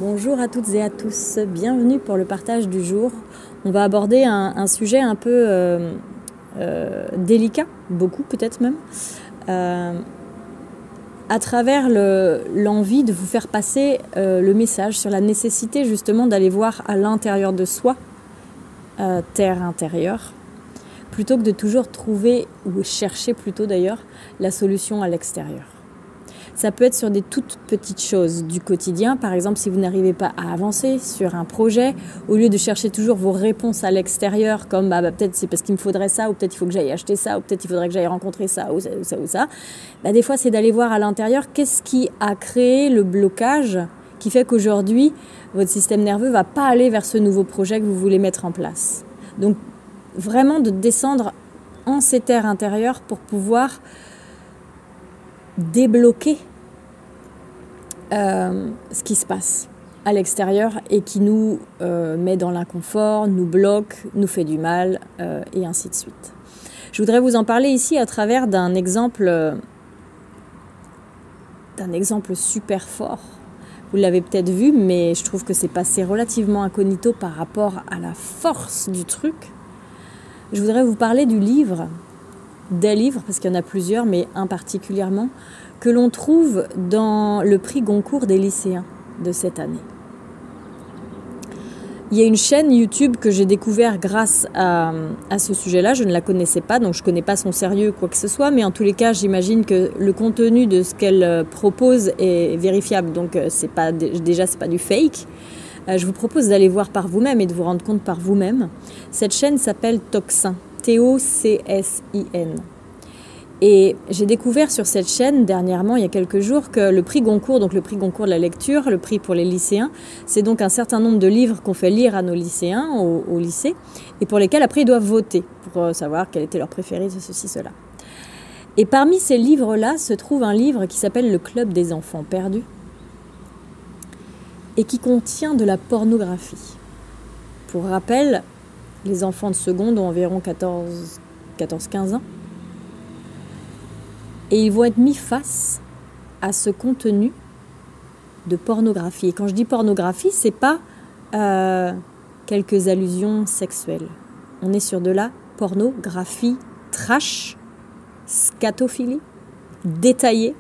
Bonjour à toutes et à tous, bienvenue pour le partage du jour. On va aborder un sujet un peu délicat, beaucoup peut-être même, à travers l'envie de vous faire passer le message sur la nécessité justement d'aller voir à l'intérieur de soi, terre intérieure, plutôt que de toujours trouver, ou chercher plutôt d'ailleurs, la solution à l'extérieur. Ça peut être sur des toutes petites choses du quotidien. Par exemple, si vous n'arrivez pas à avancer sur un projet, au lieu de chercher toujours vos réponses à l'extérieur, comme peut-être c'est parce qu'il me faudrait ça, ou peut-être il faut que j'aille acheter ça, ou peut-être il faudrait que j'aille rencontrer ça, ou ça. Des fois, c'est d'aller voir à l'intérieur qu'est-ce qui a créé le blocage qui fait qu'aujourd'hui, votre système nerveux ne va pas aller vers ce nouveau projet que vous voulez mettre en place. Donc, vraiment de descendre en ces terres intérieures pour pouvoir débloquer ce qui se passe à l'extérieur et qui nous met dans l'inconfort, nous bloque, nous fait du mal et ainsi de suite. Je voudrais vous en parler ici à travers d'un exemple super fort. Vous l'avez peut-être vu, mais je trouve que c'est passé relativement incognito par rapport à la force du truc. Je voudrais vous parler des livres, parce qu'il y en a plusieurs, mais un particulièrement, que l'on trouve dans le prix Goncourt des lycéens de cette année. Il y a une chaîne YouTube que j'ai découvert grâce à ce sujet-là. Je ne la connaissais pas, donc je ne connais pas son sérieux, quoi que ce soit, mais en tous les cas, j'imagine que le contenu de ce qu'elle propose est vérifiable, donc c'est pas du fake. Je vous propose d'aller voir par vous-même et de vous rendre compte par vous-même. Cette chaîne s'appelle Tocsin, T-O-C-S-I-N. Et j'ai découvert sur cette chaîne, dernièrement, il y a quelques jours, que le prix Goncourt, donc le prix Goncourt de la lecture, le prix pour les lycéens, c'est donc un certain nombre de livres qu'on fait lire à nos lycéens au lycée, et pour lesquels après ils doivent voter, pour savoir quel était leur préféré de ceci, cela. Et parmi ces livres-là se trouve un livre qui s'appelle Le Club des enfants perdus, et qui contient de la pornographie. Pour rappel, les enfants de seconde ont environ 14-15 ans. Et ils vont être mis face à ce contenu de pornographie. Et quand je dis pornographie, c'est pas quelques allusions sexuelles. On est sur de la pornographie trash, scatophilie, détaillée,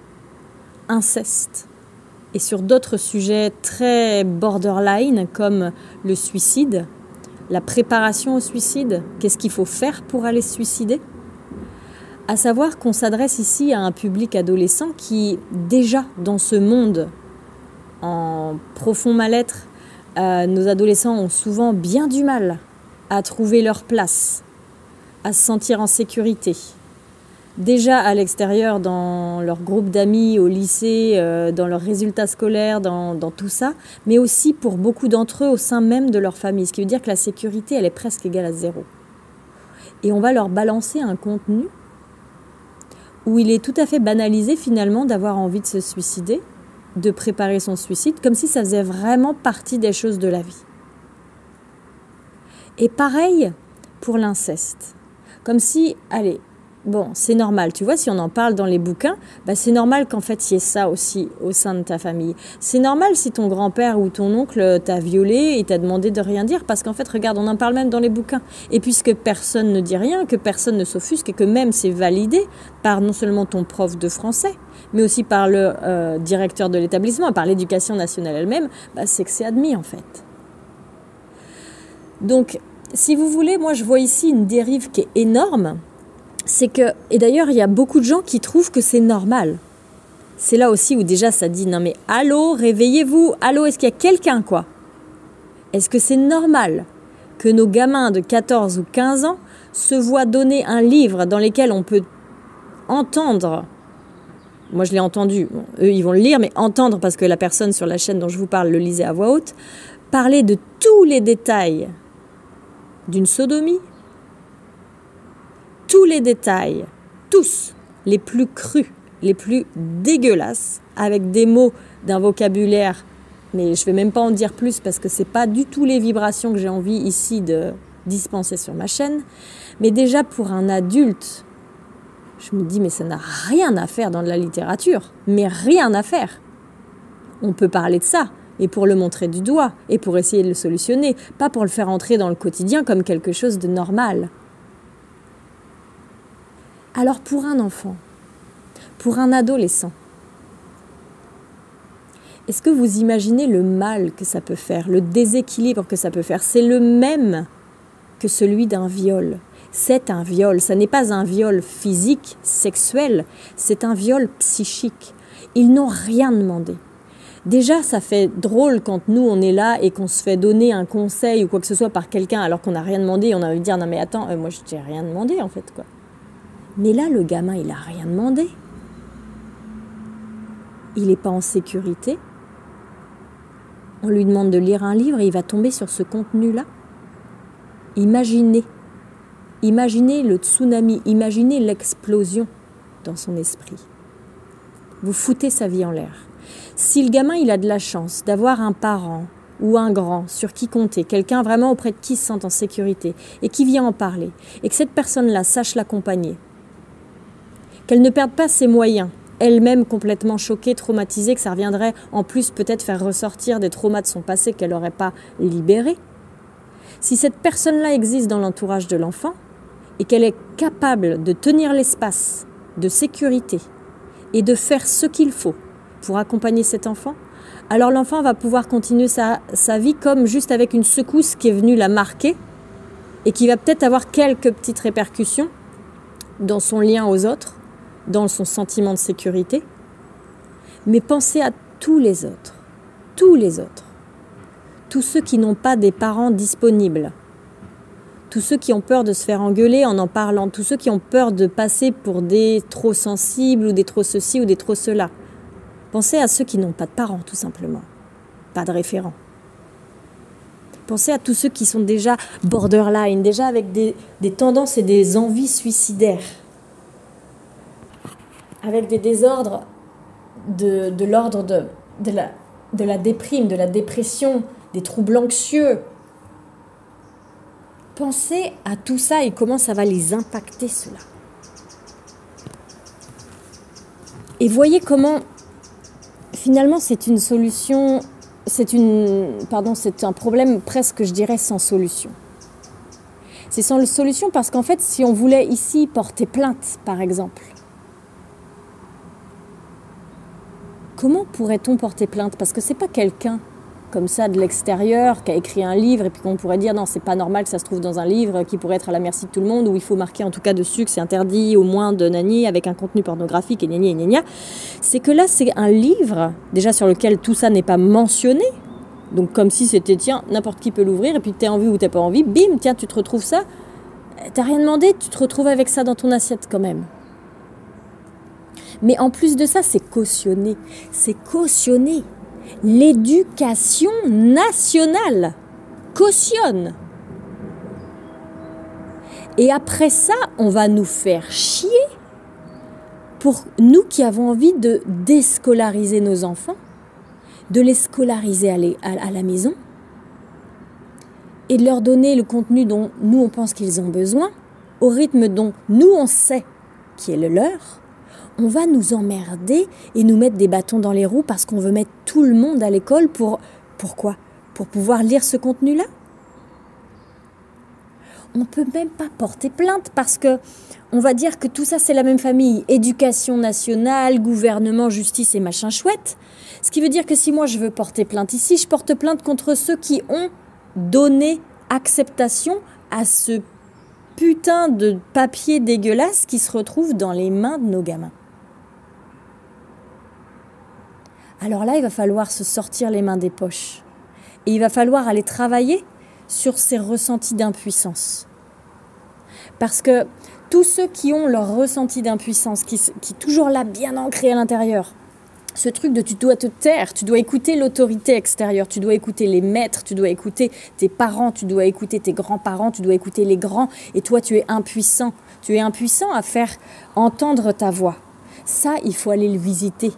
inceste. Et sur d'autres sujets très borderline, comme le suicide, la préparation au suicide, qu'est-ce qu'il faut faire pour aller se suicider ? À savoir qu'on s'adresse ici à un public adolescent qui, déjà dans ce monde en profond mal-être, nos adolescents ont souvent bien du mal à trouver leur place, à se sentir en sécurité. Déjà à l'extérieur, dans leur groupe d'amis, au lycée, dans leurs résultats scolaires, dans tout ça, mais aussi pour beaucoup d'entre eux au sein même de leur famille. Ce qui veut dire que la sécurité, elle est presque égale à 0. Et on va leur balancer un contenu où il est tout à fait banalisé finalement d'avoir envie de se suicider, de préparer son suicide, comme si ça faisait vraiment partie des choses de la vie. Et pareil pour l'inceste. Comme si, c'est normal, tu vois, si on en parle dans les bouquins, c'est normal qu'en fait il y ait ça aussi au sein de ta famille. C'est normal si ton grand-père ou ton oncle t'a violé et t'a demandé de rien dire, parce qu'en fait, regarde, on en parle même dans les bouquins. Et puisque personne ne dit rien, que personne ne s'offusque, et que même c'est validé par non seulement ton prof de français, mais aussi par le directeur de l'établissement, par l'éducation nationale elle-même, c'est que c'est admis en fait. Donc, si vous voulez, moi je vois ici une dérive qui est énorme. C'est que, et d'ailleurs il y a beaucoup de gens qui trouvent que c'est normal. C'est là aussi où déjà ça dit, non mais allô, réveillez-vous, allô, est-ce qu'il y a quelqu'un quoi ? Est-ce que c'est normal que nos gamins de 14 ou 15 ans se voient donner un livre dans lequel on peut entendre, moi je l'ai entendu, eux ils vont le lire, mais entendre parce que la personne sur la chaîne dont je vous parle le lisait à voix haute, parler de tous les détails d'une sodomie, tous les détails, tous, les plus crus, les plus dégueulasses, avec des mots d'un vocabulaire, mais je ne vais même pas en dire plus parce que ce n'est pas du tout les vibrations que j'ai envie ici de dispenser sur ma chaîne. Mais déjà pour un adulte, je me dis mais ça n'a rien à faire dans de la littérature, mais rien à faire. On peut parler de ça, et pour le montrer du doigt, et pour essayer de le solutionner, pas pour le faire entrer dans le quotidien comme quelque chose de normal. Alors pour un enfant, pour un adolescent, est-ce que vous imaginez le mal que ça peut faire, le déséquilibre que ça peut faire? C'est le même que celui d'un viol. C'est un viol, ça n'est pas un viol physique, sexuel, c'est un viol psychique. Ils n'ont rien demandé. Déjà, ça fait drôle quand nous, on est là et qu'on se fait donner un conseil ou quoi que ce soit par quelqu'un alors qu'on n'a rien demandé et on a envie de dire « Non mais attends, moi je t'ai rien demandé en fait quoi ». Mais là, le gamin, il n'a rien demandé. Il n'est pas en sécurité. On lui demande de lire un livre et il va tomber sur ce contenu-là. Imaginez le tsunami, imaginez l'explosion dans son esprit. Vous foutez sa vie en l'air. Si le gamin il a de la chance d'avoir un parent ou un grand sur qui compter, quelqu'un vraiment auprès de qui il se sent en sécurité et qui vient en parler, et que cette personne-là sache l'accompagner, qu'elle ne perde pas ses moyens, elle-même complètement choquée, traumatisée, que ça reviendrait en plus peut-être faire ressortir des traumas de son passé qu'elle n'aurait pas libérés. Si cette personne-là existe dans l'entourage de l'enfant et qu'elle est capable de tenir l'espace de sécurité et de faire ce qu'il faut pour accompagner cet enfant, alors l'enfant va pouvoir continuer sa vie comme juste avec une secousse qui est venue la marquer et qui va peut-être avoir quelques petites répercussions dans son lien aux autres, dans son sentiment de sécurité. Mais pensez à tous les autres, tous ceux qui n'ont pas des parents disponibles, tous ceux qui ont peur de se faire engueuler en parlant, tous ceux qui ont peur de passer pour des trop sensibles ou des trop ceci ou des trop cela. Pensez à ceux qui n'ont pas de parents, tout simplement, pas de référents. Pensez à tous ceux qui sont déjà borderline, déjà avec des tendances et des envies suicidaires, avec des désordres de l'ordre de la déprime, de la dépression, des troubles anxieux. Pensez à tout ça et comment ça va les impacter, cela. Et voyez comment, finalement, c'est une solution, c'est un problème presque, je dirais, sans solution. C'est sans solution parce qu'en fait, si on voulait ici porter plainte, par exemple, comment pourrait-on porter plainte? Parce que c'est pas quelqu'un comme ça de l'extérieur qui a écrit un livre et puis qu'on pourrait dire non, c'est pas normal que ça se trouve dans un livre qui pourrait être à la merci de tout le monde, où il faut marquer en tout cas dessus que c'est interdit au moins de nani avec un contenu pornographique et gna gna gna gna. C'est que là, c'est un livre déjà sur lequel tout ça n'est pas mentionné. Donc comme si c'était tiens, n'importe qui peut l'ouvrir et puis t'as envie ou t'as pas envie, bim, tiens, tu te retrouves ça. T'as rien demandé, tu te retrouves avec ça dans ton assiette quand même. Mais en plus de ça, c'est cautionné. C'est cautionné. L'éducation nationale cautionne. Et après ça, on va nous faire chier pour nous qui avons envie de déscolariser nos enfants, de les scolariser à la maison et de leur donner le contenu dont nous, on pense qu'ils ont besoin, au rythme dont nous, on sait qui est le leur. On va nous emmerder et nous mettre des bâtons dans les roues parce qu'on veut mettre tout le monde à l'école pourquoi? Pour pouvoir lire ce contenu-là? On ne peut même pas porter plainte parce que on va dire que tout ça c'est la même famille. Éducation nationale, gouvernement, justice et machin chouette. Ce qui veut dire que si moi je veux porter plainte ici, je porte plainte contre ceux qui ont donné acceptation à ce putain de papier dégueulasse qui se retrouve dans les mains de nos gamins. Alors là, il va falloir se sortir les mains des poches. Et il va falloir aller travailler sur ces ressentis d'impuissance. Parce que tous ceux qui ont leur ressenti d'impuissance, qui est toujours là, bien ancré à l'intérieur, ce truc de tu dois te taire, tu dois écouter l'autorité extérieure, tu dois écouter les maîtres, tu dois écouter tes parents, tu dois écouter tes grands-parents, tu dois écouter les grands, et toi tu es impuissant. Tu es impuissant à faire entendre ta voix. Ça, il faut aller le visiter.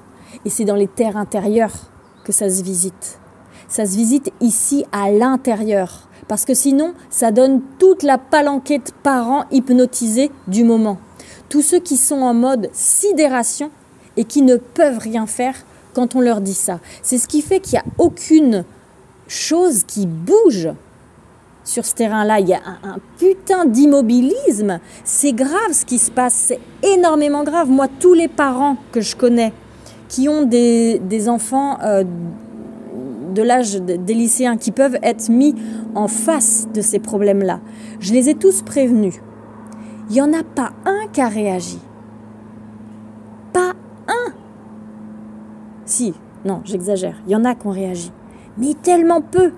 Et c'est dans les terres intérieures que ça se visite. Ça se visite ici à l'intérieur. Parce que sinon, ça donne toute la palanquée de parents hypnotisés du moment. Tous ceux qui sont en mode sidération et qui ne peuvent rien faire quand on leur dit ça. C'est ce qui fait qu'il n'y a aucune chose qui bouge sur ce terrain-là. Il y a un putain d'immobilisme. C'est grave ce qui se passe, c'est énormément grave. Moi, tous les parents que je connais qui ont des enfants de l'âge des lycéens qui peuvent être mis en face de ces problèmes-là, je les ai tous prévenus. Il n'y en a pas un qui a réagi. Pas un. Si, non, j'exagère. Il y en a qui ont réagi. Mais tellement peu.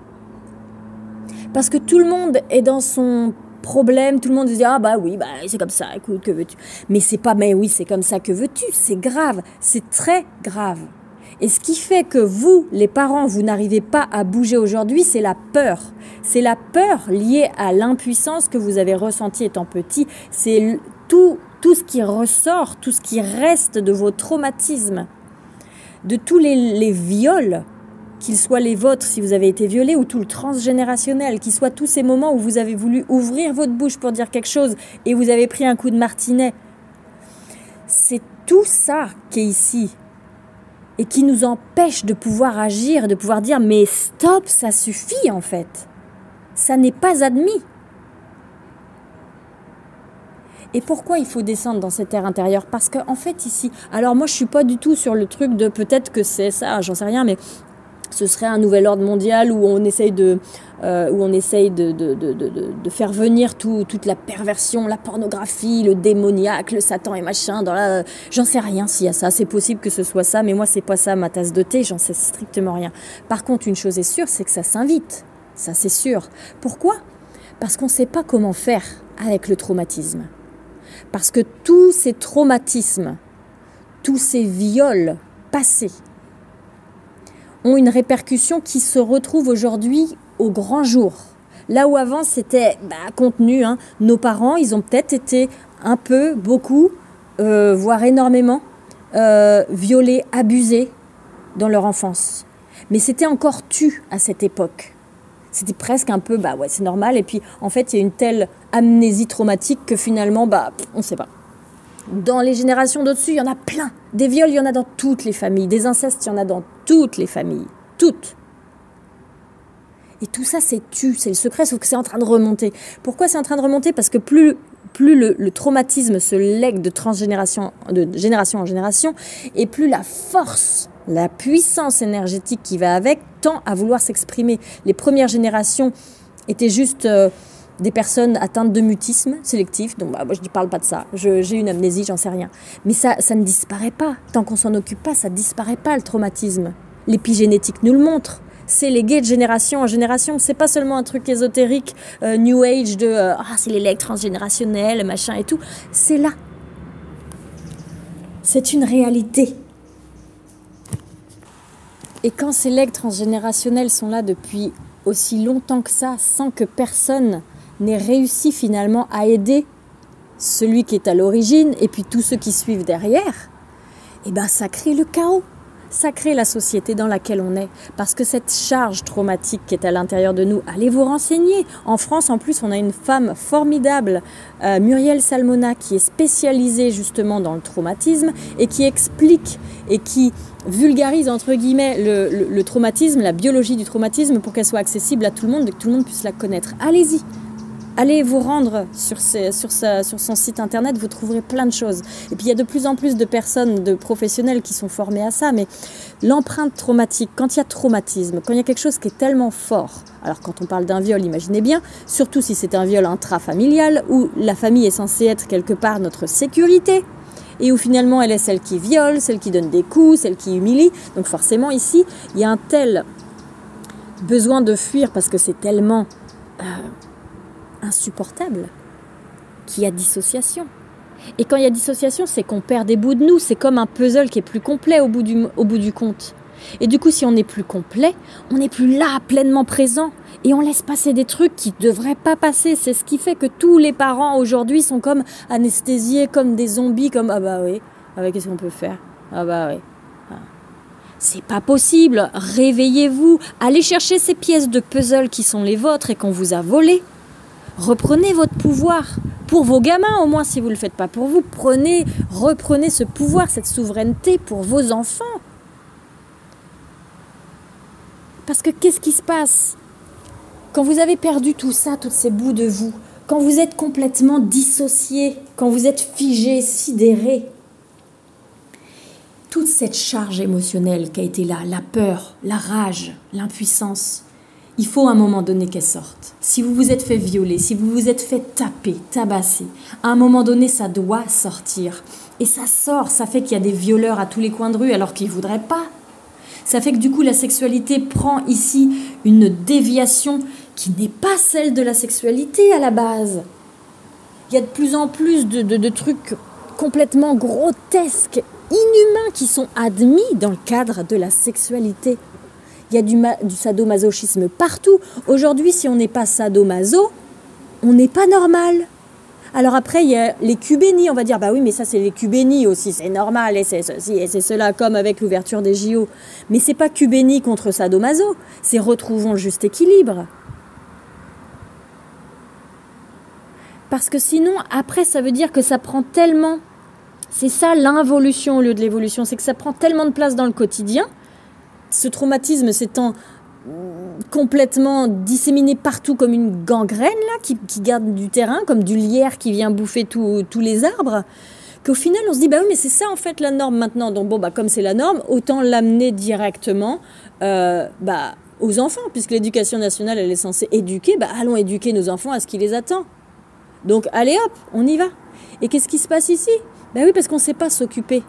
Parce que tout le monde est dans son problème. Tout le monde se dit, ah bah oui, bah c'est comme ça, écoute, que veux-tu. Mais c'est pas, mais oui, c'est comme ça, que veux-tu. C'est grave. C'est très grave. Et ce qui fait que vous, les parents, vous n'arrivez pas à bouger aujourd'hui, c'est la peur. C'est la peur liée à l'impuissance que vous avez ressentie étant petit. C'est tout ce qui ressort, tout ce qui reste de vos traumatismes, de tous les viols, qu'ils soient les vôtres si vous avez été violé, ou tout le transgénérationnel, qu'ils soient tous ces moments où vous avez voulu ouvrir votre bouche pour dire quelque chose et vous avez pris un coup de martinet. C'est tout ça qui est ici. Et qui nous empêche de pouvoir agir, de pouvoir dire « mais stop, ça suffit en fait, ça n'est pas admis ». Et pourquoi il faut descendre dans cette terre intérieure? Parce qu'en fait ici, alors moi je suis pas du tout sur le truc de peut-être que c'est ça, j'en sais rien, mais ce serait un nouvel ordre mondial où on essaye de faire venir toute la perversion, la pornographie, le démoniaque, le Satan et machin. J'en sais rien s'il y a ça. C'est possible que ce soit ça, mais moi c'est pas ça ma tasse de thé. J'en sais strictement rien. Par contre, une chose est sûre, c'est que ça s'invite. Ça c'est sûr. Pourquoi? Parce qu'on ne sait pas comment faire avec le traumatisme. Parce que tous ces traumatismes, tous ces viols passés, ont une répercussion qui se retrouve aujourd'hui au grand jour. Là où avant c'était contenu, hein. Nos parents, ils ont peut-être été un peu, beaucoup, voire énormément violés, abusés dans leur enfance. Mais c'était encore tu à cette époque. C'était presque un peu, ouais, c'est normal. Et puis en fait, il y a une telle amnésie traumatique que finalement, on ne sait pas. Dans les générations d'au-dessus, il y en a plein. Des viols, il y en a dans toutes les familles. Des incestes, il y en a dans toutes les familles. Toutes. Et tout ça, c'est le secret, sauf que c'est en train de remonter. Pourquoi c'est en train de remonter? Parce que plus le traumatisme se lègue de génération en génération, et plus la force, la puissance énergétique qui va avec tend à vouloir s'exprimer. Les premières générations étaient juste des personnes atteintes de mutisme sélectif. Donc moi je ne parle pas de ça. J'ai une amnésie, j'en sais rien. Mais ça ne disparaît pas. Tant qu'on s'en occupe pas, ça ne disparaît pas le traumatisme. L'épigénétique nous le montre. C'est légué de génération en génération. C'est pas seulement un truc ésotérique, New Age c'est les legs transgénérationnels, machin et tout. C'est là. C'est une réalité. Et quand ces legs transgénérationnels sont là depuis aussi longtemps que ça, sans que personne n'ait réussi finalement à aider celui qui est à l'origine et puis tous ceux qui suivent derrière, ça crée le chaos. Ça crée la société dans laquelle on est. Parce que cette charge traumatique qui est à l'intérieur de nous, allez vous renseigner. En France, en plus, on a une femme formidable, Muriel Salmona, qui est spécialisée justement dans le traumatisme et qui explique et qui vulgarise, entre guillemets, le traumatisme, la biologie du traumatisme pour qu'elle soit accessible à tout le monde et que tout le monde puisse la connaître. Allez-y. Allez vous rendre sur son site internet, vous trouverez plein de choses. Et puis il y a de plus en plus de personnes, de professionnels qui sont formés à ça, mais l'empreinte traumatique, quand il y a traumatisme, quand il y a quelque chose qui est tellement fort, alors quand on parle d'un viol, imaginez bien, surtout si c'est un viol intrafamilial, où la famille est censée être quelque part notre sécurité, et où finalement elle est celle qui viole, celle qui donne des coups, celle qui humilie. Donc forcément ici, il y a un tel besoin de fuir parce que c'est tellement insupportable qu'il y a dissociation. Et quand il y a dissociation, c'est qu'on perd des bouts de nous. C'est comme un puzzle qui est plus complet au bout du compte. Et du coup, si on n'est plus complet, on n'est plus là, pleinement présent. Et on laisse passer des trucs qui ne devraient pas passer. C'est ce qui fait que tous les parents aujourd'hui sont comme anesthésiés, comme des zombies, comme oui, qu'est-ce qu'on peut faire? Oui. C'est pas possible. Réveillez-vous. Allez chercher ces pièces de puzzle qui sont les vôtres et qu'on vous a volées. Reprenez votre pouvoir, pour vos gamins au moins si vous ne le faites pas pour vous, reprenez ce pouvoir, cette souveraineté pour vos enfants. Parce que qu'est-ce qui se passe quand vous avez perdu tout ça, tous ces bouts de vous, quand vous êtes complètement dissocié, quand vous êtes figé, sidéré, toute cette charge émotionnelle qui a été là, la peur, la rage, l'impuissance, il faut à un moment donné qu'elle sorte. Si vous vous êtes fait violer, si vous vous êtes fait taper, tabasser, à un moment donné, ça doit sortir. Et ça sort, ça fait qu'il y a des violeurs à tous les coins de rue alors qu'ils ne voudraient pas. Ça fait que du coup, la sexualité prend ici une déviation qui n'est pas celle de la sexualité à la base. Il y a de plus en plus de trucs complètement grotesques, inhumains qui sont admis dans le cadre de la sexualité. Il y a du sadomasochisme partout. Aujourd'hui, si on n'est pas sadomaso, on n'est pas normal. Alors après, il y a les cubénies, on va dire, bah oui, mais ça c'est les cubénies aussi, c'est normal, et c'est ceci, et c'est cela, comme avec l'ouverture des JO. Mais c'est pas cubénie contre sadomaso, c'est retrouvons le juste équilibre. Parce que sinon, après, ça veut dire que ça prend tellement... C'est ça l'involution au lieu de l'évolution, c'est que ça prend tellement de place dans le quotidien, ce traumatisme s'étant complètement disséminé partout comme une gangrène là, qui garde du terrain, comme du lierre qui vient bouffer tous les arbres, qu'au final on se dit bah oui mais c'est ça en fait la norme maintenant, donc bon bah comme c'est la norme, autant l'amener directement aux enfants, puisque l'éducation nationale elle est censée éduquer, bah allons éduquer nos enfants à ce qui les attend. Donc allez hop, on y va. Et qu'est-ce qui se passe ici? Bah oui, parce qu'on ne sait pas s'occuper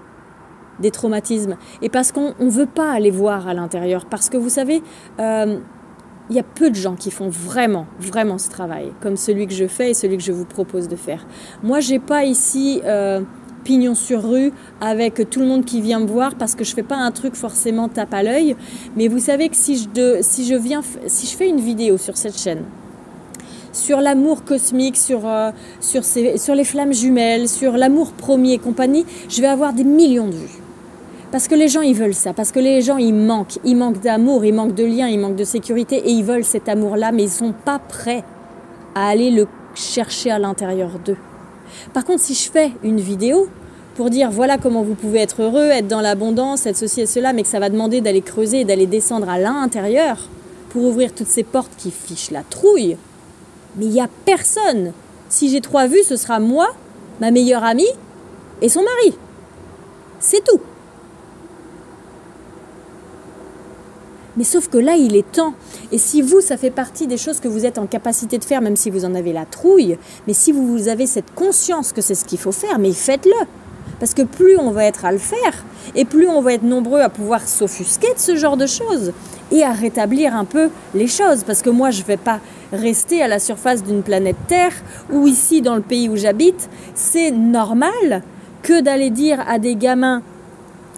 des traumatismes et parce qu'on ne veut pas aller voir à l'intérieur. Parce que vous savez, il y a peu de gens qui font vraiment, vraiment ce travail, comme celui que je fais et celui que je vous propose de faire. Moi, je n'ai pas ici pignon sur rue avec tout le monde qui vient me voir parce que je ne fais pas un truc forcément tape à l'œil. Mais vous savez que si je fais une vidéo sur cette chaîne, sur l'amour cosmique, sur les flammes jumelles, sur l'amour premier et compagnie, je vais avoir des millions de vues. Parce que les gens, ils veulent ça. Parce que les gens, ils manquent d'amour, ils manquent de lien, ils manquent de sécurité et ils veulent cet amour-là, mais ils ne sont pas prêts à aller le chercher à l'intérieur d'eux. Par contre, si je fais une vidéo pour dire voilà comment vous pouvez être heureux, être dans l'abondance, être ceci et cela, mais que ça va demander d'aller creuser et d'aller descendre à l'intérieur pour ouvrir toutes ces portes qui fichent la trouille, mais il n'y a personne. Si j'ai 3 vues, ce sera moi, ma meilleure amie et son mari. C'est tout. Mais sauf que là, il est temps. Et si vous, ça fait partie des choses que vous êtes en capacité de faire, même si vous en avez la trouille, mais si vous avez cette conscience que c'est ce qu'il faut faire, mais faites-le. Parce que plus on va être à le faire, et plus on va être nombreux à pouvoir s'offusquer de ce genre de choses, et à rétablir un peu les choses. Parce que moi, je ne vais pas rester à la surface d'une planète Terre, ou ici, dans le pays où j'habite, c'est normal que d'aller dire à des gamins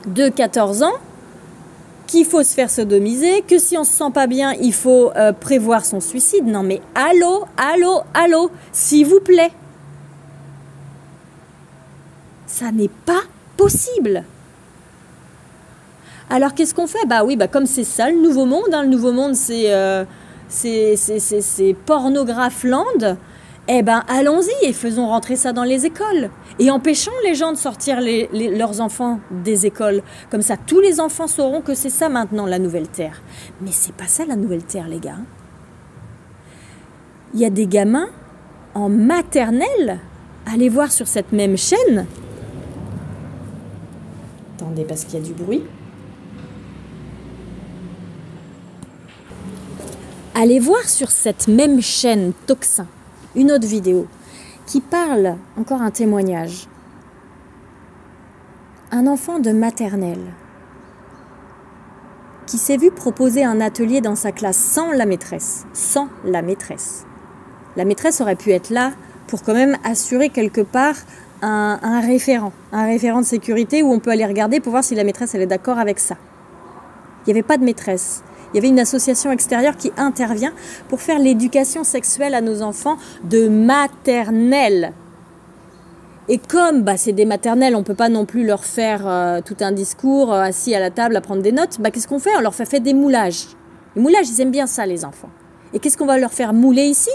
de 14 ans qu'il faut se faire sodomiser, que si on ne se sent pas bien, il faut prévoir son suicide. Non mais allô, s'il vous plaît. Ça n'est pas possible. Alors qu'est-ce qu'on fait? Bah oui, comme c'est ça le nouveau monde, hein. Le nouveau monde c'est pornographe-land. Eh ben allons-y et faisons rentrer ça dans les écoles. Et empêchons les gens de sortir leurs enfants des écoles. Comme ça, tous les enfants sauront que c'est ça maintenant la nouvelle terre. Mais c'est pas ça la nouvelle terre, les gars. Il y a des gamins en maternelle. Allez voir sur cette même chaîne. Attendez, parce qu'il y a du bruit. Allez voir sur cette même chaîne Toxin une autre vidéo qui parle, encore un témoignage. Un enfant de maternelle qui s'est vu proposer un atelier dans sa classe sans la maîtresse. Sans la maîtresse. La maîtresse aurait pu être là pour quand même assurer quelque part un référent de sécurité où on peut aller regarder pour voir si la maîtresse elle est d'accord avec ça. Il n'y avait pas de maîtresse. Il y avait une association extérieure qui intervient pour faire l'éducation sexuelle à nos enfants de maternelle. Et comme c'est des maternelles, on ne peut pas non plus leur faire tout un discours assis à la table à prendre des notes, qu'est-ce qu'on fait? On leur fait des moulages. Les moulages, ils aiment bien ça, les enfants. Et qu'est-ce qu'on va leur faire mouler ici?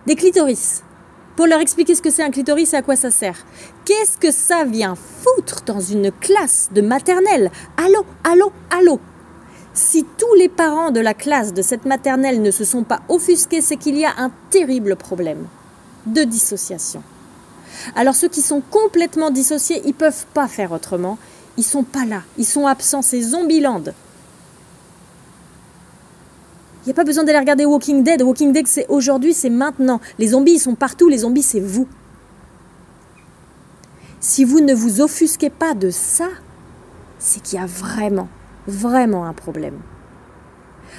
Des clitoris. Pour leur expliquer ce que c'est un clitoris et à quoi ça sert. Qu'est-ce que ça vient foutre dans une classe de maternelle? Allô? Si tous les parents de la classe de cette maternelle ne se sont pas offusqués, c'est qu'il y a un terrible problème de dissociation. Alors ceux qui sont complètement dissociés, ils ne peuvent pas faire autrement. Ils ne sont pas là, ils sont absents, c'est Zombieland. Il n'y a pas besoin d'aller regarder Walking Dead. Walking Dead, c'est aujourd'hui, c'est maintenant. Les zombies, ils sont partout. Les zombies, c'est vous. Si vous ne vous offusquez pas de ça, c'est qu'il y a vraiment, vraiment un problème.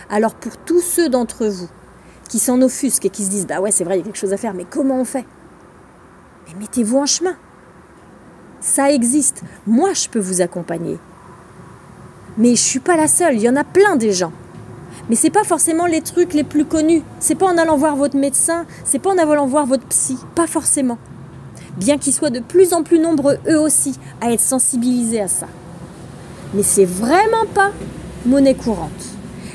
Alors pour tous ceux d'entre vous qui s'en offusquent et qui se disent « Bah ouais, c'est vrai, il y a quelque chose à faire, mais comment on fait ?» Mais mettez-vous en chemin. Ça existe. Moi, je peux vous accompagner. Mais je ne suis pas la seule. Il y en a plein des gens. Mais ce n'est pas forcément les trucs les plus connus. Ce n'est pas en allant voir votre médecin, ce n'est pas en allant voir votre psy. Pas forcément. Bien qu'ils soient de plus en plus nombreux, eux aussi, à être sensibilisés à ça. Mais c'est vraiment pas monnaie courante.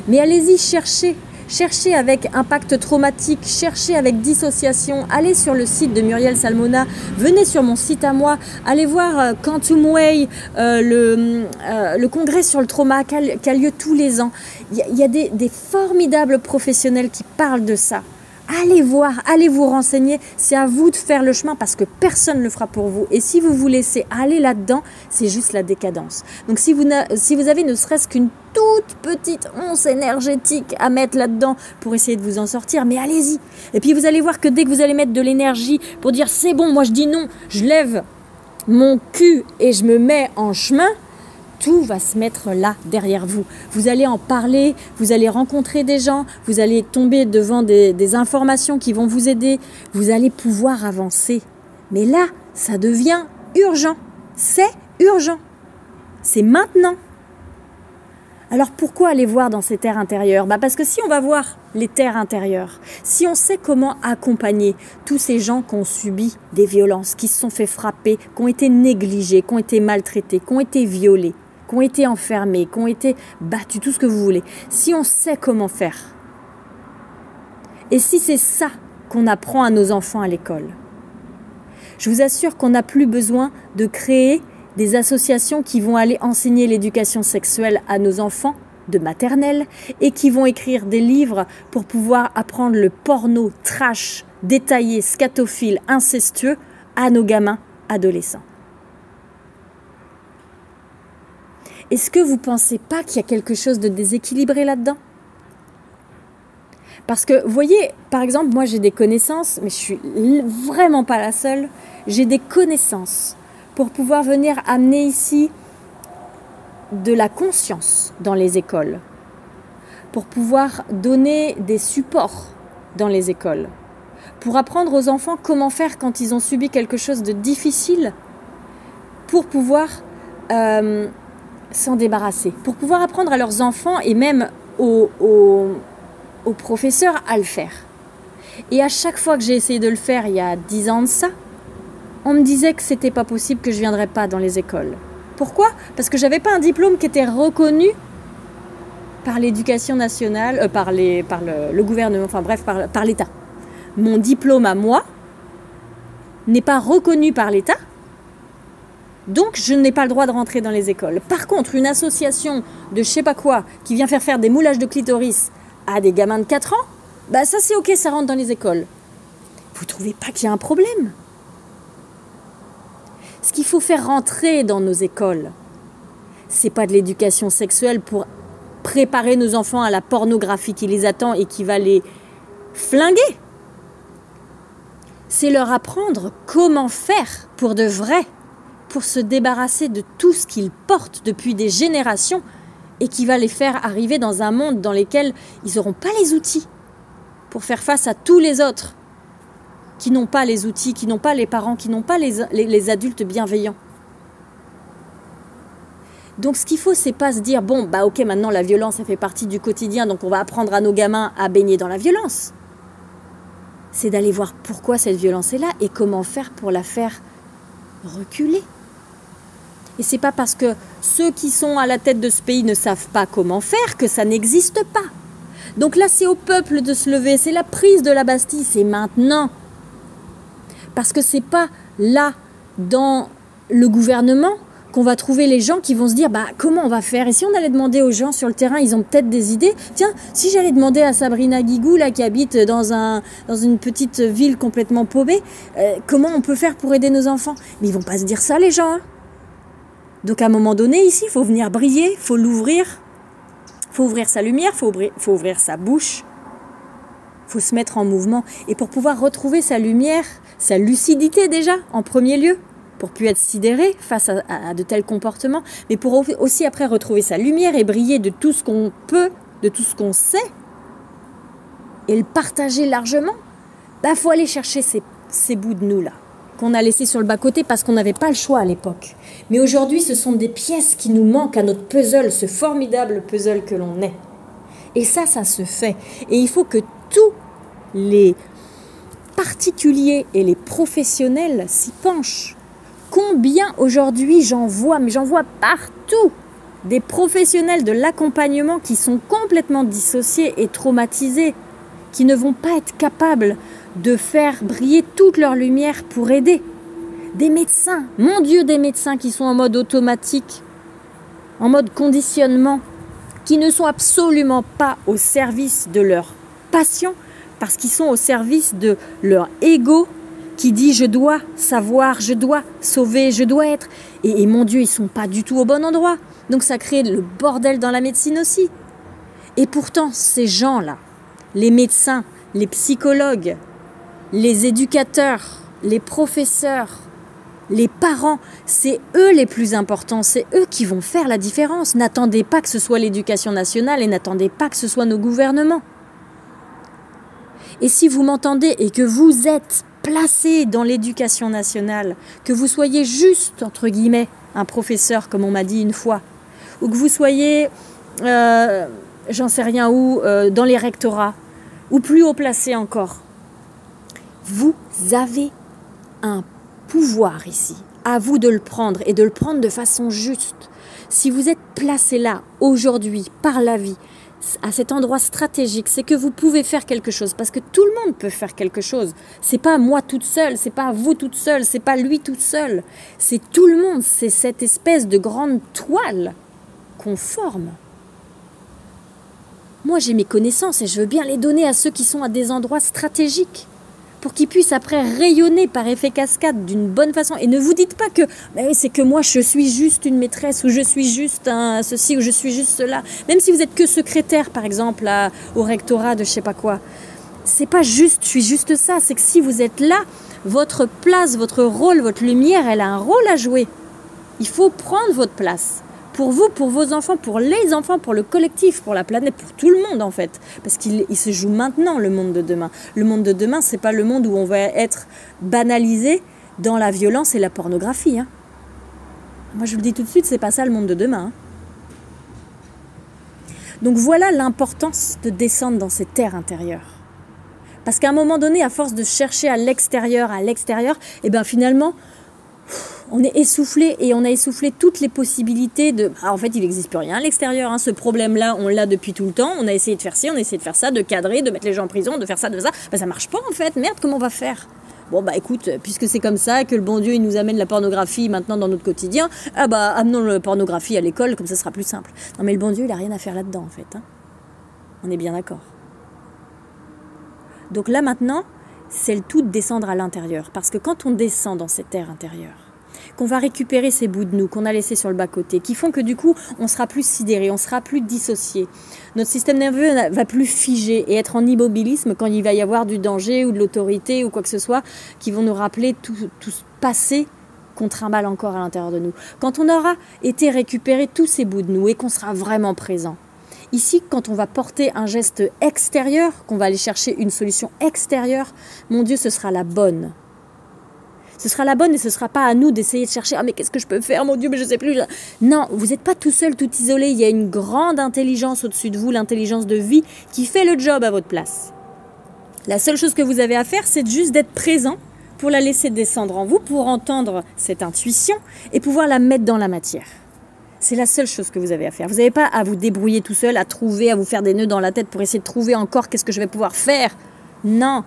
Mais allez-y, cherchez. Cherchez avec impact traumatique, cherchez avec dissociation. Allez sur le site de Muriel Salmona, venez sur mon site à moi, allez voir Quantum Way, le congrès sur le trauma qui a lieu tous les ans. Il y a des formidables professionnels qui parlent de ça. Allez voir, allez vous renseigner, c'est à vous de faire le chemin parce que personne ne le fera pour vous. Et si vous vous laissez aller là-dedans, c'est juste la décadence. Donc si vous avez ne serait-ce qu'une toute petite once énergétique à mettre là-dedans pour essayer de vous en sortir, mais allez-y. Et puis vous allez voir que dès que vous allez mettre de l'énergie pour dire c'est bon, moi je dis non, je lève mon cul et je me mets en chemin, tout va se mettre là, derrière vous. Vous allez en parler, vous allez rencontrer des gens, vous allez tomber devant des informations qui vont vous aider, vous allez pouvoir avancer. Mais là, ça devient urgent. C'est urgent. C'est maintenant. Alors pourquoi aller voir dans ces terres intérieures ? Parce que si on va voir les terres intérieures, si on sait comment accompagner tous ces gens qui ont subi des violences, qui se sont fait frapper, qui ont été négligés, qui ont été maltraités, qui ont été violés, qui ont été enfermés, qui ont été battus, tout ce que vous voulez. Si on sait comment faire, et si c'est ça qu'on apprend à nos enfants à l'école, je vous assure qu'on n'a plus besoin de créer des associations qui vont aller enseigner l'éducation sexuelle à nos enfants de maternelle et qui vont écrire des livres pour pouvoir apprendre le porno trash, détaillé, scatophile, incestueux à nos gamins adolescents. Est-ce que vous ne pensez pas qu'il y a quelque chose de déséquilibré là-dedans ? Parce que, vous voyez, par exemple, moi j'ai des connaissances, mais je suis vraiment pas la seule, j'ai des connaissances pour pouvoir venir amener ici de la conscience dans les écoles, pour pouvoir donner des supports dans les écoles, pour apprendre aux enfants comment faire quand ils ont subi quelque chose de difficile, pour pouvoir s'en débarrasser, pour pouvoir apprendre à leurs enfants et même aux professeurs à le faire. Et à chaque fois que j'ai essayé de le faire il y a 10 ans de ça, on me disait que c'était pas possible, que je viendrais pas dans les écoles. Pourquoi ? Parce que j'avais pas un diplôme qui était reconnu par l'éducation nationale, par le gouvernement, enfin bref, par l'État. Mon diplôme à moi n'est pas reconnu par l'État, donc je n'ai pas le droit de rentrer dans les écoles. Par contre, une association de je sais pas quoi qui vient faire des moulages de clitoris à des gamins de 4 ans, ça c'est ok, ça rentre dans les écoles. Vous trouvez pas qu'il y a un problème ? Ce qu'il faut faire rentrer dans nos écoles, c'est pas de l'éducation sexuelle pour préparer nos enfants à la pornographie qui les attend et qui va les flinguer. C'est leur apprendre comment faire pour de vrai, pour se débarrasser de tout ce qu'ils portent depuis des générations et qui va les faire arriver dans un monde dans lequel ils n'auront pas les outils pour faire face à tous les autres qui n'ont pas les outils, qui n'ont pas les parents, qui n'ont pas les adultes bienveillants. Donc ce qu'il faut, c'est pas se dire, ok, maintenant la violence, ça fait partie du quotidien, donc on va apprendre à nos gamins à baigner dans la violence. C'est d'aller voir pourquoi cette violence est là et comment faire pour la faire reculer. Et c'est pas parce que ceux qui sont à la tête de ce pays ne savent pas comment faire que ça n'existe pas. Donc là, c'est au peuple de se lever, c'est la prise de la Bastille, c'est maintenant. Parce que c'est pas là, dans le gouvernement, qu'on va trouver les gens qui vont se dire comment on va faire? Et si on allait demander aux gens sur le terrain, ils ont peut-être des idées. Tiens, si j'allais demander à Sabrina Guigou là, qui habite dans une petite ville complètement paumée, comment on peut faire pour aider nos enfants? Mais ils vont pas se dire ça, les gens, hein. Donc à un moment donné, ici, il faut venir briller, il faut l'ouvrir, il faut ouvrir sa lumière, il faut ouvrir sa bouche, il faut se mettre en mouvement. Et pour pouvoir retrouver sa lumière, sa lucidité déjà, en premier lieu, pour plus être sidéré face à de tels comportements, mais pour aussi après retrouver sa lumière et briller de tout ce qu'on peut, de tout ce qu'on sait, et le partager largement, faut aller chercher ces bouts de nous-là, qu'on a laissés sur le bas-côté parce qu'on n'avait pas le choix à l'époque. Mais aujourd'hui, ce sont des pièces qui nous manquent à notre puzzle, ce formidable puzzle que l'on est. Et ça se fait. Et il faut que tous les particuliers et les professionnels s'y penchent. Combien aujourd'hui j'en vois partout, des professionnels de l'accompagnement qui sont complètement dissociés et traumatisés, qui ne vont pas être capables de faire briller toute leur lumière pour aider. Des médecins, mon Dieu, des médecins qui sont en mode automatique, en mode conditionnement, qui ne sont absolument pas au service de leurs patients, parce qu'ils sont au service de leur ego, qui dit je dois savoir, je dois sauver, je dois être. Et mon Dieu, ils ne sont pas du tout au bon endroit. Donc ça crée le bordel dans la médecine aussi. Et pourtant, ces gens-là, les médecins, les psychologues, les éducateurs, les professeurs, les parents, c'est eux les plus importants, c'est eux qui vont faire la différence. N'attendez pas que ce soit l'éducation nationale et n'attendez pas que ce soit nos gouvernements. Et si vous m'entendez et que vous êtes placé dans l'éducation nationale, que vous soyez juste, entre guillemets, un professeur, comme on m'a dit une fois, ou que vous soyez, j'en sais rien où, dans les rectorats, ou plus haut placé encore, vous avez un pouvoir ici, à vous de le prendre, et de le prendre de façon juste. Si vous êtes placé là, aujourd'hui, par la vie, à cet endroit stratégique, c'est que vous pouvez faire quelque chose, parce que tout le monde peut faire quelque chose. C'est pas moi toute seule, c'est pas vous toute seule, c'est pas lui toute seule, c'est tout le monde, c'est cette espèce de grande toile qu'on forme. Moi j'ai mes connaissances et je veux bien les donner à ceux qui sont à des endroits stratégiques, pour qu'ils puissent après rayonner par effet cascade d'une bonne façon. Et ne vous dites pas que c'est que moi je suis juste une maîtresse, ou je suis juste un ceci, ou je suis juste cela. Même si vous êtes que secrétaire par exemple au rectorat de je sais pas quoi, c'est pas juste je suis juste ça, c'est que si vous êtes là, votre place, votre rôle, votre lumière, elle a un rôle à jouer. Il faut prendre votre place. Pour vous, pour vos enfants, pour les enfants, pour le collectif, pour la planète, pour tout le monde en fait. Parce qu'il se joue maintenant le monde de demain. Le monde de demain, c'est pas le monde où on va être banalisé dans la violence et la pornographie. Hein. Moi je vous le dis tout de suite, c'est pas ça le monde de demain. Hein. Donc voilà l'importance de descendre dans ces terres intérieures. Parce qu'à un moment donné, à force de chercher à l'extérieur, et bien finalement, on est essoufflé et on a essoufflé toutes les possibilités de... en fait, il n'existe plus rien à l'extérieur. Hein. Ce problème-là, on l'a depuis tout le temps. On a essayé de faire ci, on a essayé de faire ça, de cadrer, de mettre les gens en prison, de faire ça, de ça. Ça marche pas en fait. Merde, comment on va faire? Bon, écoute, puisque c'est comme ça, que le bon Dieu, il nous amène la pornographie maintenant dans notre quotidien, amenons la pornographie à l'école, comme ça sera plus simple. Non, mais le bon Dieu, il n'a rien à faire là-dedans en fait. Hein. On est bien d'accord. Donc là maintenant, c'est le tout de descendre à l'intérieur. Parce que quand on descend dans ces terres intérieures, qu'on va récupérer ces bouts de nous qu'on a laissés sur le bas-côté, qui font que du coup, on sera plus sidéré, on sera plus dissocié. Notre système nerveux va plus figer et être en immobilisme quand il va y avoir du danger ou de l'autorité ou quoi que ce soit qui vont nous rappeler tout ce passé qu'on trimballe encore à l'intérieur de nous. Quand on aura été récupérer tous ces bouts de nous et qu'on sera vraiment présent, ici, quand on va porter un geste extérieur, qu'on va aller chercher une solution extérieure, mon Dieu, ce sera la bonne. Ce sera la bonne et ce ne sera pas à nous d'essayer de chercher « Ah mais qu'est-ce que je peux faire, mon Dieu, mais je ne sais plus ». Non, vous n'êtes pas tout seul, tout isolé. Il y a une grande intelligence au-dessus de vous, l'intelligence de vie, qui fait le job à votre place. La seule chose que vous avez à faire, c'est juste d'être présent pour la laisser descendre en vous, pour entendre cette intuition et pouvoir la mettre dans la matière. C'est la seule chose que vous avez à faire. Vous n'avez pas à vous débrouiller tout seul, à trouver, à vous faire des nœuds dans la tête pour essayer de trouver encore qu'est-ce que je vais pouvoir faire. Non.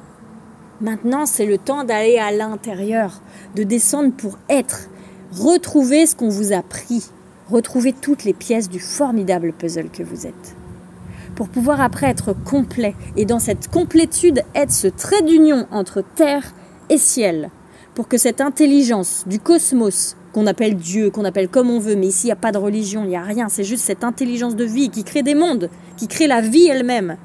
Maintenant, c'est le temps d'aller à l'intérieur, de descendre pour être. Retrouvez ce qu'on vous a pris. Retrouvez toutes les pièces du formidable puzzle que vous êtes. Pour pouvoir après être complet et dans cette complétude être ce trait d'union entre terre et ciel. Pour que cette intelligence du cosmos, qu'on appelle Dieu, qu'on appelle comme on veut, mais ici il n'y a pas de religion, il n'y a rien, c'est juste cette intelligence de vie qui crée des mondes, qui crée la vie elle-même,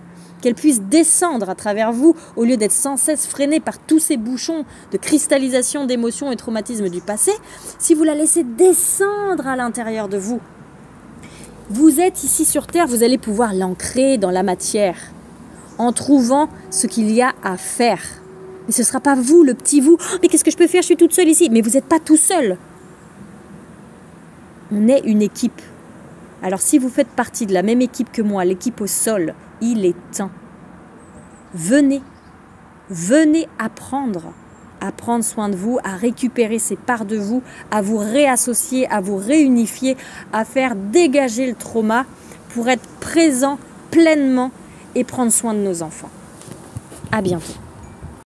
qu'elle puisse descendre à travers vous au lieu d'être sans cesse freinée par tous ces bouchons de cristallisation d'émotions et traumatismes du passé. Si vous la laissez descendre à l'intérieur de vous, vous êtes ici sur Terre, vous allez pouvoir l'ancrer dans la matière en trouvant ce qu'il y a à faire. Mais ce ne sera pas vous, le petit vous. Oh, mais qu'est-ce que je peux faire? Je suis toute seule ici. Mais vous n'êtes pas tout seul. On est une équipe. Alors si vous faites partie de la même équipe que moi, l'équipe au sol, il est temps. Venez apprendre à prendre soin de vous, à récupérer ces parts de vous, à vous réassocier, à vous réunifier, à faire dégager le trauma pour être présent pleinement et prendre soin de nos enfants. À bientôt.